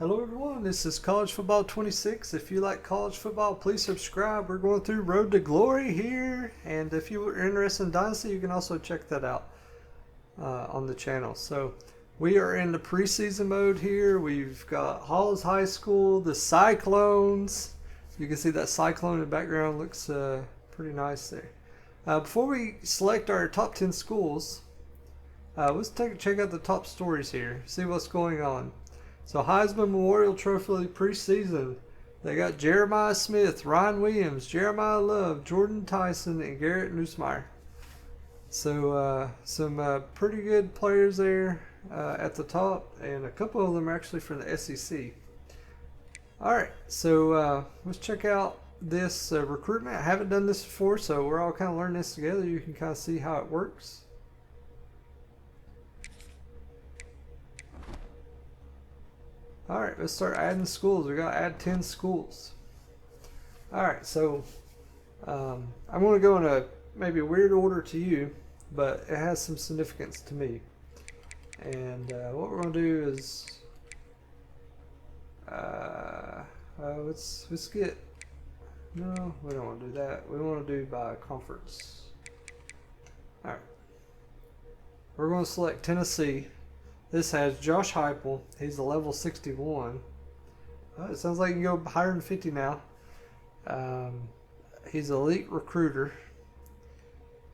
Hello everyone, this is College Football 26. If you like college football, please subscribe. We're going through Road to Glory here, and if you are interested in Dynasty, you can also check that out on the channel. So we are in the preseason mode here. We've got Halls High School, the Cyclones. You can see that Cyclone in the background looks pretty nice there. Before we select our top 10 schools, let's check out the top stories here, see what's going on. So Heisman Memorial Trophy preseason, they got Jeremiah Smith, Ryan Williams, Jeremiah Love, Jordan Tyson, and Garrett Nussmeier. So some pretty good players there at the top, and a couple of them are actually from the SEC. Alright, so let's check out this recruitment. I haven't done this before, so we're all kind of learning this together. You can kind of see how it works. Alright, let's start adding schools. We gotta add 10 schools. Alright, so I'm going to go in a maybe a weird order to you, but it has some significance to me. And what we're going to do is let's get, no, we don't want to do that. We want to do by conference. Alright, we're going to select Tennessee. This has Josh Heupel. He's a level 61. It sounds like you can go higher than 50 now. He's an elite recruiter.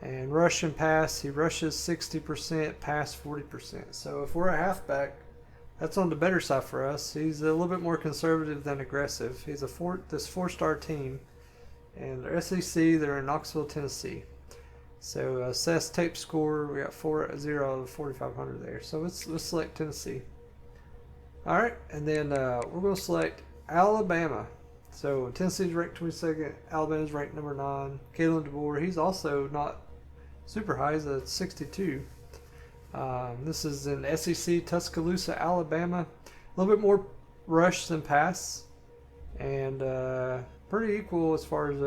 And rush and pass, he rushes 60%, pass 40%. So if we're a halfback, that's on the better side for us. He's a little bit more conservative than aggressive. He's this four-star team. And they're SEC, they're in Knoxville, Tennessee. So assess tape score, we got 4-0 out of 4,500 there. So let's select Tennessee. Alright, and then we're going to select Alabama. So Tennessee's ranked 22nd, Alabama's ranked number 9. Kalen DeBoer, he's also not super high, he's at 62. This is in SEC, Tuscaloosa, Alabama. A little bit more rush than pass. And pretty equal as far as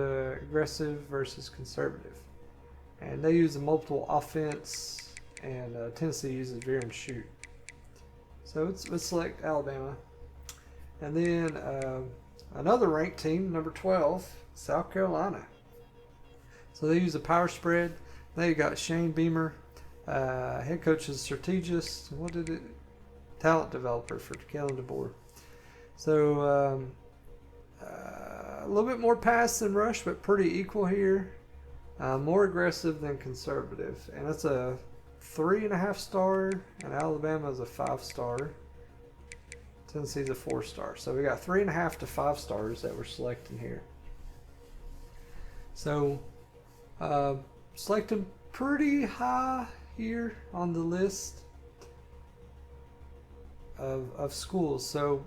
aggressive versus conservative. And they use a multiple offense, and Tennessee uses veer and shoot. So let's select Alabama. And then another ranked team, number 12, South Carolina. So they use a power spread. They got Shane Beamer, head coach is strategist. Talent developer for Kalen DeBoer. So a little bit more pass than rush, but pretty equal here. More aggressive than conservative, and it's a 3.5 star, and Alabama is a 5 star. Tennessee's a 4 star. So we got 3.5 to 5 stars that we're selecting here. So selecting pretty high here on the list of schools. So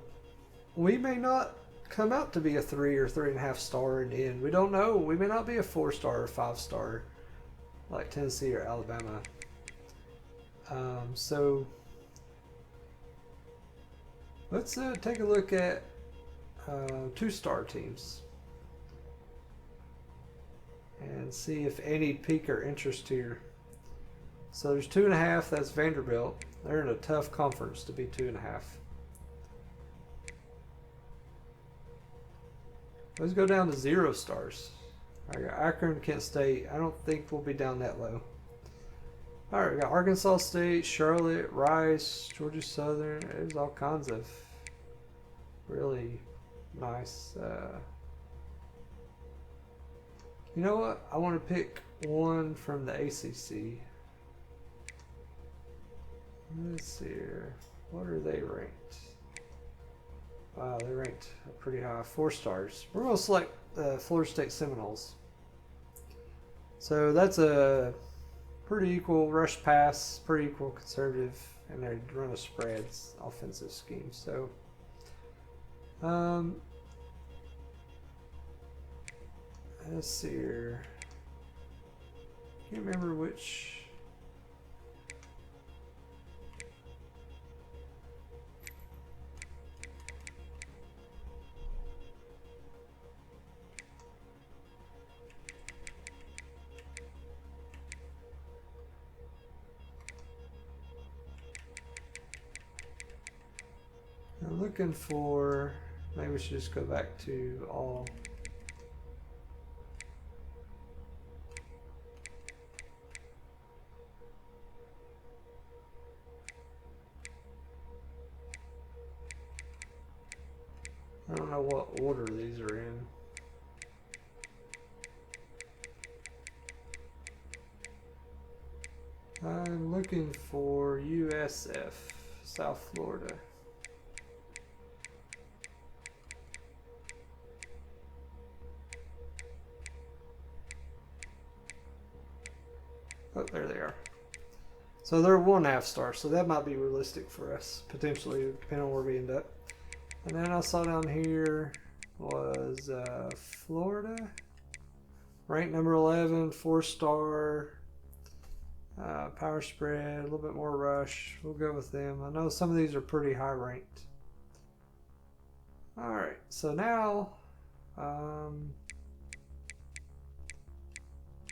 we may not come out to be a 3 or 3.5 star in the end. We don't know. We may not be a 4 star or 5 star like Tennessee or Alabama. So let's take a look at 2-star teams and see if any pique our interest here. So there's 2.5. That's Vanderbilt. They're in a tough conference to be 2.5. Let's go down to 0 stars. I got Akron, Kent State. I don't think we'll be down that low. Alright, we got Arkansas State, Charlotte, Rice, Georgia Southern. There's all kinds of really nice. You know what? I want to pick one from the ACC. Let's see here. What are they ranked? Wow, they ranked pretty high, 4 stars. We're going to select the Florida State Seminoles. So that's a pretty equal rush pass, pretty equal conservative, and they run a spreads offensive scheme. So, let's see here. Can't remember which. looking for, maybe we should just go back to all. I don't know what order these are in. I'm looking for USF, South Florida. Oh, there they are. So they're 1.5 stars, so that might be realistic for us, potentially, depending on where we end up. And then I saw down here was Florida, ranked number 11, 4-star, power spread, a little bit more rush. We'll go with them. I know some of these are pretty high ranked. All right, so now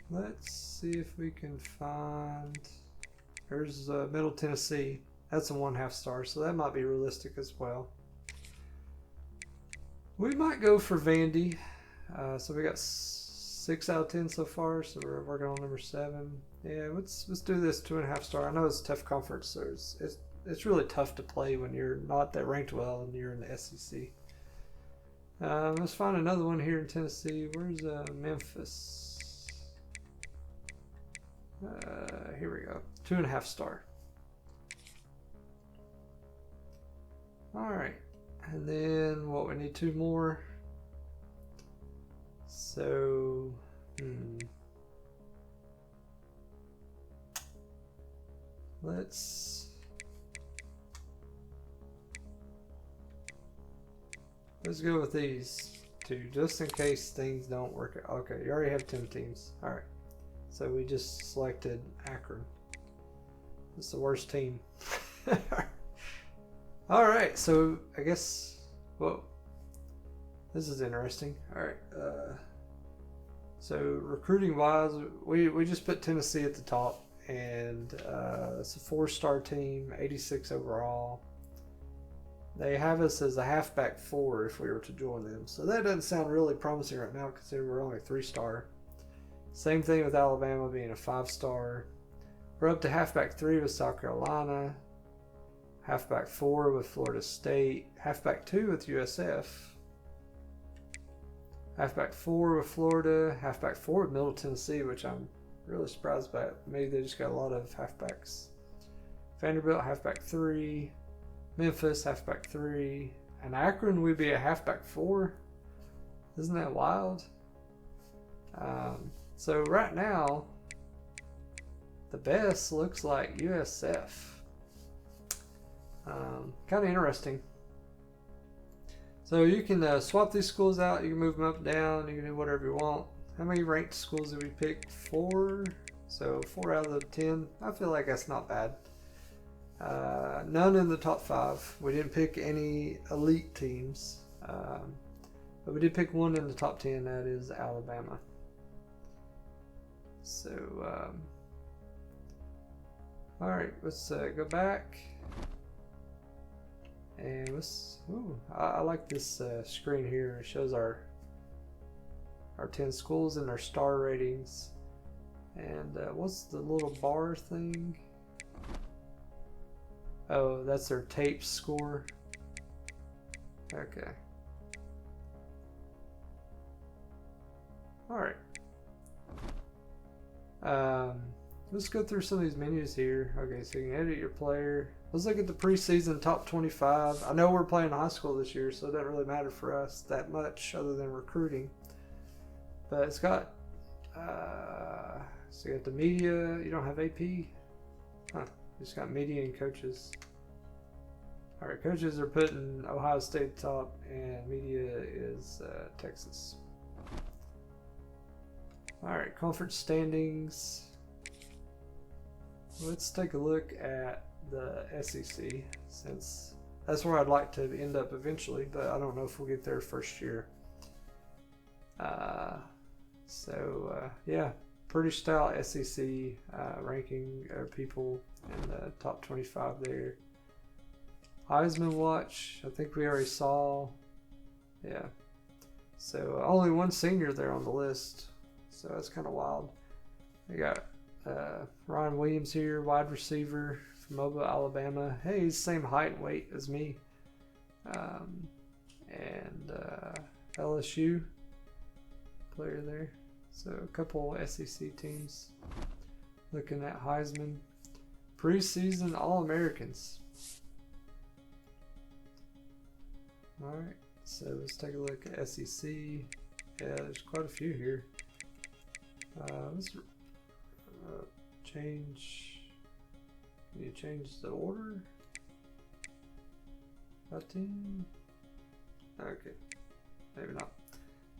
let's see if we can find. There's Middle Tennessee. That's a 1.5 star, so that might be realistic as well. We might go for Vandy. So we got 6 out of 10 so far, so we're working on number 7. Yeah, let's do this 2.5 star. I know it's a tough conference, so it's really tough to play when you're not that ranked well and you're in the SEC. Let's find another one here in Tennessee. Where's Memphis? Here we go. 2.5 star. All right. And then what, we need 2 more. So, let's go with these 2, just in case things don't work out. Okay, you already have 10 teams. All right. So we just selected Akron. It's the worst team. All right, so I guess, whoa, this is interesting. All right, so recruiting wise, we just put Tennessee at the top, and it's a 4-star team, 86 overall. They have us as a halfback 4 if we were to join them, so that doesn't sound really promising right now considering we're only 3-star. Same thing with Alabama being a 5-star. We're up to halfback 3 with South Carolina. Halfback 4 with Florida State. Halfback 2 with USF. Halfback 4 with Florida. Halfback 4 with Middle Tennessee, which I'm really surprised by. Maybe they just got a lot of halfbacks. Vanderbilt, halfback 3. Memphis, halfback 3. And Akron would be a halfback 4. Isn't that wild? So right now, the best looks like USF. Kind of interesting. So you can swap these schools out. You can move them up and down. You can do whatever you want. How many ranked schools did we pick? 4. So 4 out of the 10. I feel like that's not bad. None in the top 5. We didn't pick any elite teams. But we did pick one in the top 10. That is Alabama. So, all right, let's go back. And let's, I like this screen here. It shows our 10 schools and their star ratings. And what's the little bar thing? Oh, that's their tape score. Okay. All right. Let's go through some of these menus here. Okay, so you can edit your player. Let's look at the preseason top 25. I know we're playing high school this year, so it doesn't really matter for us that much other than recruiting. But it's got, so you got the media. You don't have AP? Huh. It's got media and coaches. All right, coaches are putting Ohio State top, and media is Texas. All right, conference standings. Let's take a look at the SEC, since that's where I'd like to end up eventually, but I don't know if we'll get there first year. Yeah, British style SEC ranking people in the top 25 there. Heisman watch, I think we already saw. Yeah. So only one senior there on the list. So that's kind of wild. We got Ryan Williams here, wide receiver from Mobile, Alabama. Hey, he's the same height and weight as me. And LSU player there. So a couple SEC teams looking at Heisman. Preseason All-Americans. Alright, so let's take a look at SEC. Yeah, there's quite a few here. Let's change. Can you change the order? By team? Okay, maybe not.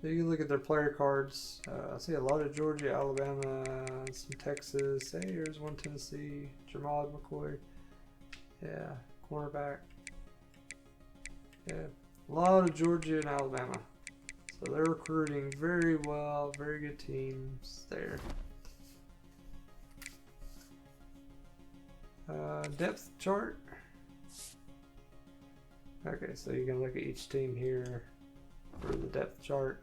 You can look at their player cards. I see a lot of Georgia, Alabama, some Texas. Hey, here's one Tennessee. Jamal McCoy. Yeah, cornerback. Yeah, a lot of Georgia and Alabama. So they're recruiting very well. Very good teams there. Depth chart. Okay, so you can look at each team here for the depth chart.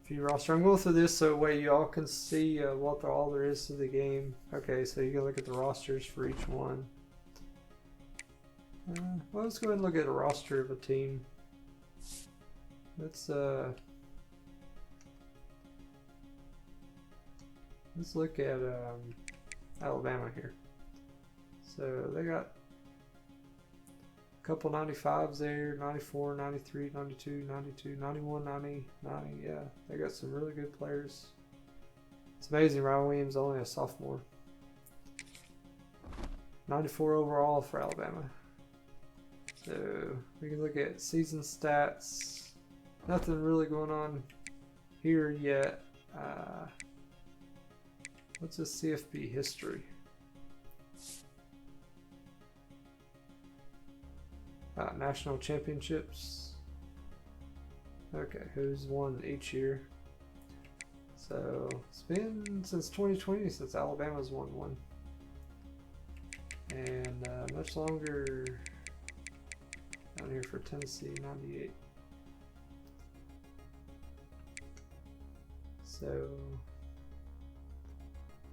Few roster. I'm going through this so way you all can see what all there is to the game. Okay, so you can look at the rosters for each one. Well, let's go ahead and look at a roster of a team. Let's look at Alabama here. So they got a couple 95s there, 94, 93, 92, 92, 91, 90, 90. Yeah, they got some really good players. It's amazing Ryan Williams only a sophomore. 94 overall for Alabama. So we can look at season stats. Nothing really going on here yet. What's this CFB history? National championships. Okay, who's won each year? So it's been since 2020 since Alabama's won one, and much longer down here for Tennessee, 98. So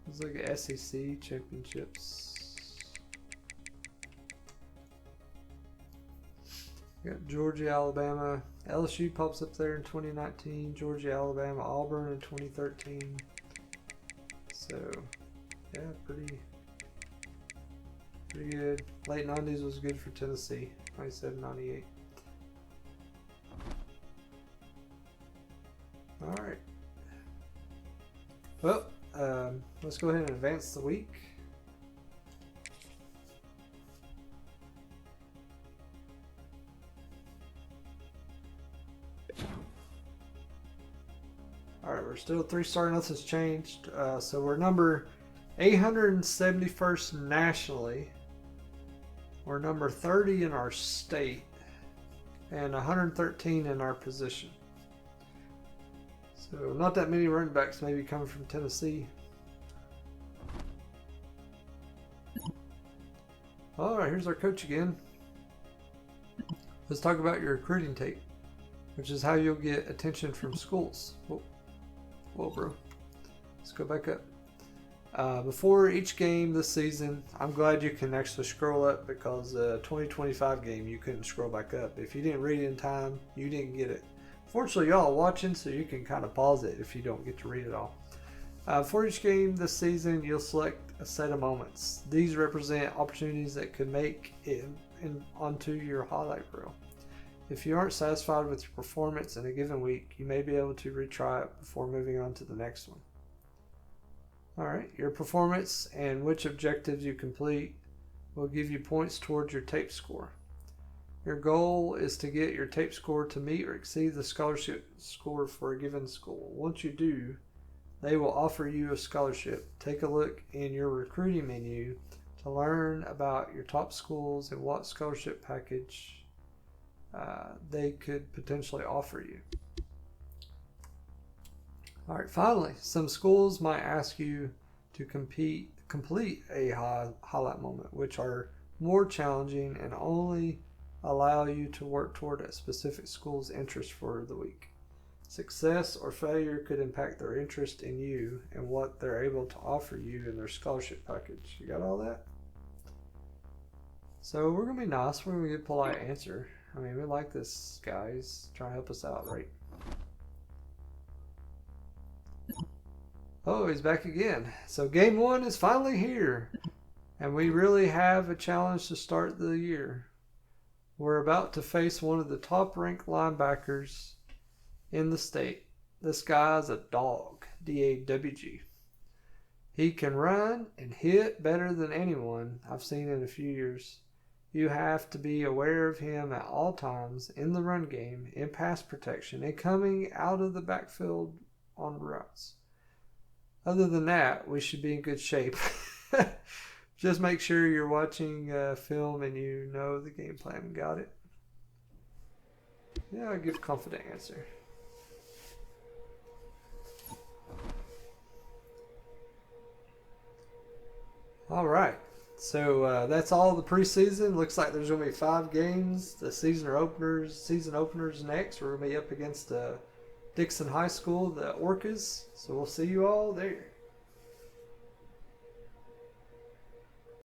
let's look at SEC championships. We got Georgia, Alabama. LSU pops up there in 2019. Georgia, Alabama, Auburn in 2013. So, yeah, pretty good. Late 90s was good for Tennessee. 97, 98. All right. Well, let's go ahead and advance the week. Alright, we're still 3-star, nothing's changed. So we're number 871st nationally. We're number 30 in our state. And 113 in our position. So not that many running backs maybe coming from Tennessee. Alright, here's our coach again. Let's talk about your recruiting tape, which is how you'll get attention from schools. Whoa, bro. Let's go back up. Before each game this season, I'm glad you can actually scroll up, because the 2025 game you couldn't scroll back up. If you didn't read it in time, you didn't get it. Fortunately, y'all are watching, so you can kind of pause it if you don't get to read it all. For each game this season, you'll select a set of moments. These represent opportunities that could make it onto your highlight reel. If you aren't satisfied with your performance in a given week, you may be able to retry it before moving on to the next one. Alright, your performance and which objectives you complete will give you points towards your tape score. Your goal is to get your tape score to meet or exceed the scholarship score for a given school. Once you do, they will offer you a scholarship. Take a look in your recruiting menu to learn about your top schools and what scholarship package they could potentially offer you. Alright, finally, some schools might ask you to complete a highlight moment, which are more challenging, and only allow you to work toward a specific school's interest for the week. Success or failure could impact their interest in you and what they're able to offer you in their scholarship package. You got all that? So we're going to be nice. We're going to get a polite answer. I mean, we like this guy. He's trying to help us out, right? Oh, he's back again. So game 1 is finally here. And we really have a challenge to start the year. We're about to face one of the top-ranked linebackers in the state. This guy's a dog. D-A-W-G. He can run and hit better than anyone I've seen in a few years. You have to be aware of him at all times in the run game, in pass protection, and coming out of the backfield on routes. Other than that, we should be in good shape. Just make sure you're watching film and you know the game plan. Got it? Yeah, I'll give a confident answer. All right. So that's all the preseason. Looks like there's going to be 5 games. The season openers next. We're going to be up against Dixon High School, the Orcas. So we'll see you all there.